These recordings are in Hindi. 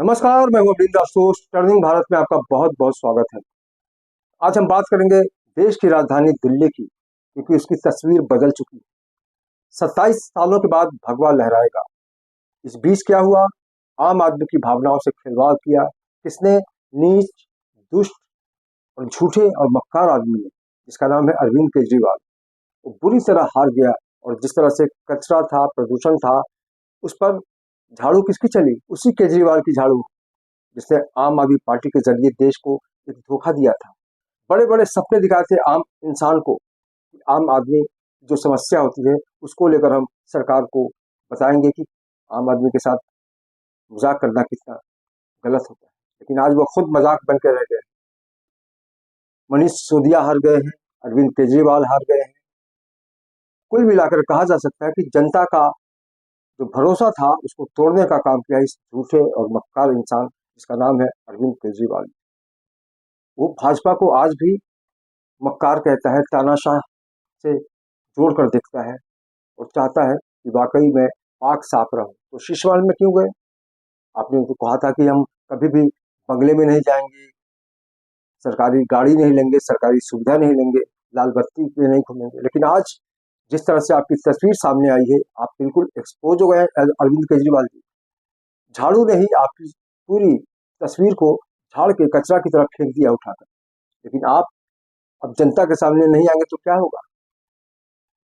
नमस्कार, मैं हूं अरविंद आशुतोष। टर्निंग भारत में आपका बहुत बहुत स्वागत है। आज हम बात करेंगे देश की राजधानी दिल्ली की, क्योंकि उसकी तस्वीर बदल चुकी है। 27 सालों के बाद भगवा लहराएगा। इस बीच क्या हुआ? आम आदमी की भावनाओं से खिलवाड़ किया किसने? नीच, दुष्ट और झूठे और मक्कार आदमी ने, जिसका नाम है अरविंद केजरीवाल। वो बुरी तरह हार गया। और जिस तरह से कचरा था, प्रदूषण था, उस पर झाड़ू किसकी चली? उसी केजरीवाल की झाड़ू, जिसने आम आदमी पार्टी के जरिए देश को एक धोखा दिया था। बड़े बड़े सपने दिखाए थे आम इंसान को। आम आदमी जो समस्या होती है उसको लेकर हम सरकार को बताएंगे कि आम आदमी के साथ मजाक करना कितना गलत होता है। लेकिन आज वो खुद मजाक बन के रह गए। मनीष सिसोदिया हार गए हैं, अरविंद केजरीवाल हार गए हैं। कुल मिलाकर कहा जा सकता है कि जनता का जो भरोसा था उसको तोड़ने का काम किया इस झूठे और मक्कार इंसान जिसका नाम है अरविंद केजरीवाल। वो भाजपा को आज भी मक्कार कहता है, तानाशाह से जोड़ कर देखता है और चाहता है कि वाकई में पाक साफ रहो। तो शीशमहल में क्यों गए? आपने उनको कहा था कि हम कभी भी बंगले में नहीं जाएंगे, सरकारी गाड़ी नहीं लेंगे, सरकारी सुविधा नहीं लेंगे, लाल बत्ती पे नहीं घूमेंगे। लेकिन आज जिस तरह से आपकी तस्वीर सामने आई है, आप बिल्कुल एक्सपोज हो गए हैं अरविंद केजरीवाल जी। झाड़ू ने ही आपकी पूरी तस्वीर को झाड़ के कचरा की तरफ फेंक दिया उठाकर। लेकिन आप अब जनता के सामने नहीं आएंगे तो क्या होगा?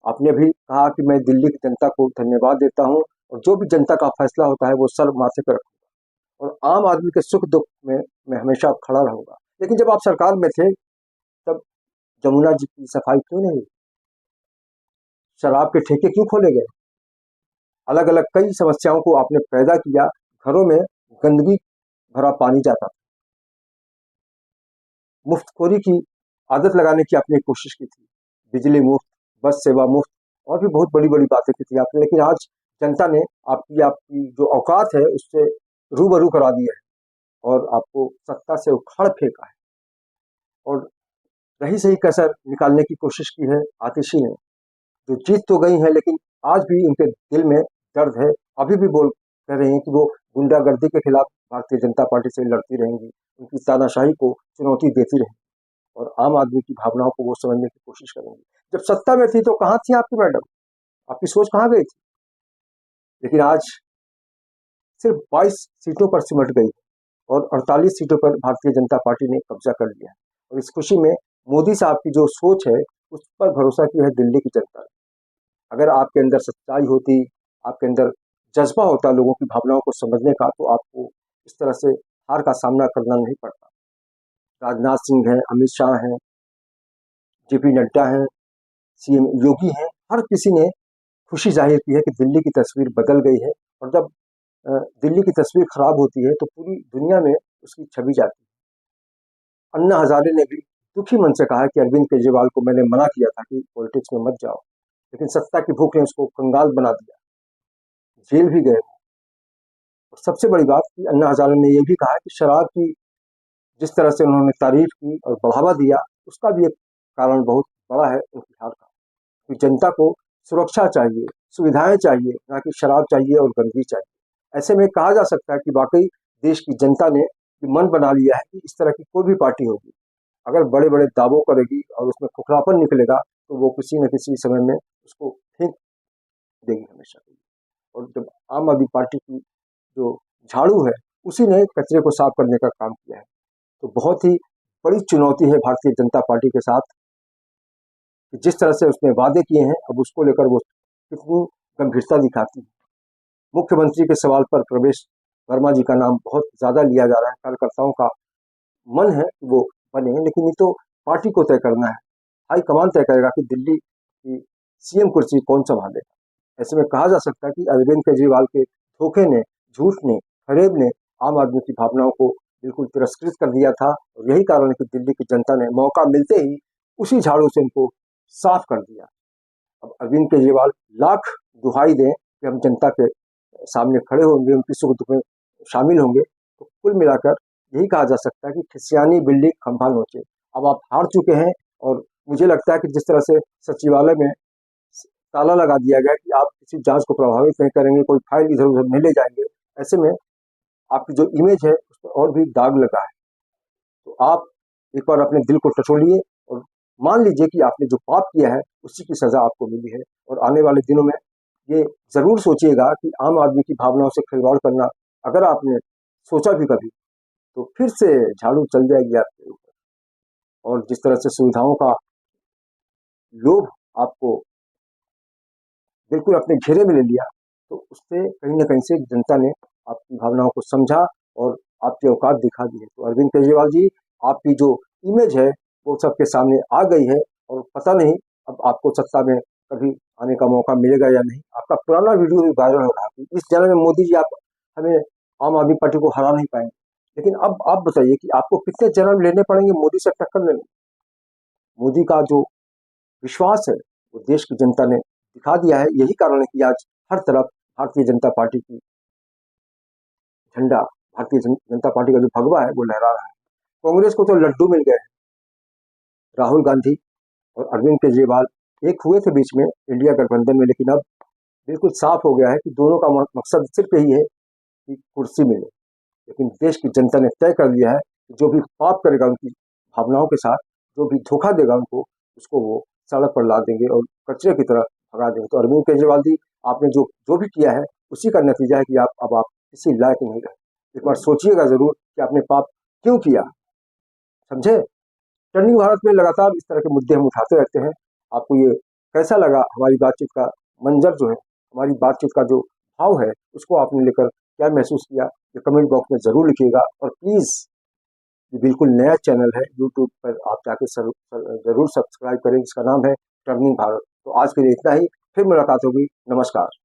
आपने भी कहा कि मैं दिल्ली की जनता को धन्यवाद देता हूं और जो भी जनता का फैसला होता है वो सर माथे पर रखूंगा और आम आदमी के सुख दुख में मैं हमेशा खड़ा रहूंगा। लेकिन जब आप सरकार में थे तब जमुना जी की सफाई क्यों नहीं हुई? शराब के ठेके क्यों खोले गए? अलग अलग कई समस्याओं को आपने पैदा किया। घरों में गंदगी भरा पानी जाता था। मुफ्तखोरी की आदत लगाने की आपने कोशिश की थी। बिजली मुफ्त, बस सेवा मुफ्त और भी बहुत बड़ी बड़ी बातें की थी आपने। लेकिन आज जनता ने आपकी आपकी जो औकात है उससे रूबरू करा दिया है और आपको सत्ता से उखाड़ फेंका है। और रही सही कसर निकालने की कोशिश की है आतिशी ने, जो जीत तो गई है लेकिन आज भी उनके दिल में दर्द है। अभी भी बोल कह रहे हैं कि वो गुंडागर्दी के खिलाफ भारतीय जनता पार्टी से लड़ती रहेंगी, उनकी तानाशाही को चुनौती देती रहेंगी और आम आदमी की भावनाओं को वो समझने की कोशिश करेंगी। जब सत्ता में थी तो कहाँ थी आपकी मैडम? आपकी सोच कहाँ गई थी? लेकिन आज सिर्फ 22 सीटों पर सिमट गई और 48 सीटों पर भारतीय जनता पार्टी ने कब्जा कर लिया है। और इस खुशी में मोदी साहब की जो सोच है उस पर भरोसा किया है दिल्ली की जनता ने। अगर आपके अंदर सच्चाई होती, आपके अंदर जज्बा होता लोगों की भावनाओं को समझने का, तो आपको इस तरह से हार का सामना करना नहीं पड़ता। राजनाथ सिंह हैं, अमित शाह हैं, जेपी नड्डा हैं, सीएम योगी हैं, हर किसी ने खुशी जाहिर की है कि दिल्ली की तस्वीर बदल गई है। और जब दिल्ली की तस्वीर खराब होती है तो पूरी दुनिया में उसकी छवि जाती है। अन्ना हजारे ने भी दुखी मन से कहा कि अरविंद केजरीवाल को मैंने मना किया था कि पॉलिटिक्स में मत जाओ, लेकिन सत्ता की भूख ने उसको कंगाल बना दिया, जेल भी गए। और सबसे बड़ी बात कि अन्ना हजारे ने यह भी कहा कि शराब की जिस तरह से उन्होंने तारीफ की और बढ़ावा दिया, उसका भी एक कारण बहुत बड़ा है उनकी हार का। कि जनता को सुरक्षा चाहिए, सुविधाएं चाहिए, ना कि शराब चाहिए और गंदगी चाहिए। ऐसे में कहा जा सकता है कि वाकई देश की जनता ने मन बना लिया है कि इस तरह की कोई भी पार्टी होगी, अगर बड़े बड़े दावों करेगी और उसमें खोखलापन निकलेगा तो वो किसी न किसी समय में उसको फेंक देगी हमेशा के लिए। और जब आम आदमी पार्टी की जो झाड़ू है उसी ने कचरे को साफ करने का काम किया है। तो बहुत ही बड़ी चुनौती है भारतीय जनता पार्टी के साथ कि जिस तरह से उसने वादे किए हैं अब उसको लेकर वो कितनी गंभीरता दिखाती है। मुख्यमंत्री के सवाल पर प्रवेश वर्मा जी का नाम बहुत ज्यादा लिया जा रहा है। कार्यकर्ताओं का मन है कि वो बने, लेकिन ये तो पार्टी को तय करना है। हाईकमान तय करेगा कि दिल्ली की सीएम कुर्सी कौन संभालेगा। ऐसे में कहा जा सकता है कि अरविंद केजरीवाल के धोखे ने, झूठ ने, फरेब ने आम आदमी की भावनाओं को बिल्कुल तिरस्कृत कर दिया था। और यही कारण है कि दिल्ली की जनता ने मौका मिलते ही उसी झाड़ू से उनको साफ कर दिया। अब अरविंद केजरीवाल लाख दुहाई दें कि हम जनता के सामने खड़े होंगे, उनकी सुख दुख में शामिल होंगे, तो कुल मिलाकर यही कहा जा सकता है कि खिसियानी बिल्ली खंभा नोचे। अब आप हार चुके हैं और मुझे लगता है कि जिस तरह से सचिवालय में ताला लगा दिया गया कि आप किसी जांच को प्रभावित नहीं करेंगे, कोई फाइल इधर उधर नहीं ले जाएंगे, ऐसे में आपकी जो इमेज है उस पर और भी दाग लगा है। तो आप एक बार अपने दिल को टटोलिए और मान लीजिए कि आपने जो पाप किया है उसी की सजा आपको मिली है। और आने वाले दिनों में ये जरूर सोचिएगा कि आम आदमी की भावनाओं से खिलवाड़ करना अगर आपने सोचा भी कभी, तो फिर से झाड़ू चल जाएगी आपके ऊपर। और जिस तरह से सुविधाओं का लोभ आपको बिल्कुल अपने घेरे में ले लिया, तो उससे कहीं न कहीं से जनता ने आपकी भावनाओं को समझा और आपकी औकात दिखा दी है। तो अरविंद केजरीवाल जी, आपकी जो इमेज है वो सबके सामने आ गई है और पता नहीं अब आपको सत्ता में कभी आने का मौका मिलेगा या नहीं। आपका पुराना वीडियो भी वायरल हो रहा है कि इस जन्म में मोदी जी आप हमें आम आदमी पार्टी को हरा नहीं पाएंगे। लेकिन अब आप बताइए कि आपको कितने जन्म लेने पड़ेंगे मोदी से टक्कर लेने। मोदी का जो विश्वास है वो देश की जनता ने दिखा दिया है। यही कारण है कि आज हर तरफ भारतीय जनता पार्टी की झंडा, जनता पार्टी का जो भगवा है वो लहरा रहा है। कांग्रेस को तो लड्डू मिल गए। राहुल गांधी और अरविंद केजरीवाल एक हुए थे बीच में इंडिया गठबंधन में, लेकिन अब बिल्कुल साफ हो गया है कि दोनों का मकसद सिर्फ यही है कि कुर्सी मिले। लेकिन देश की जनता ने तय कर लिया है कि जो भी पाप करेगा उनकी भावनाओं के साथ, जो भी धोखा देगा उनको, उसको वो सड़क पर ला देंगे और कचरे की तरह भगा देंगे। तो अरविंद केजरीवाल जी, आपने जो जो भी किया है उसी का नतीजा है कि आप किसी लायक नहीं रहे। एक बार सोचिएगा जरूर कि आपने पाप क्यों किया, समझे। टर्निंग भारत में लगातार इस तरह के मुद्दे हम उठाते रहते हैं। आपको ये कैसा लगा, हमारी बातचीत का मंजर जो है, हमारी बातचीत का जो भाव है, उसको आपने लेकर क्या महसूस किया, ये कमेंट बॉक्स में जरूर लिखिएगा। और प्लीज, ये बिल्कुल नया चैनल है, यूट्यूब पर आप जाके जरूर सब्सक्राइब करें। इसका नाम है टर्निंग भारत। तो आज के लिए इतना ही, फिर मुलाकात होगी। नमस्कार।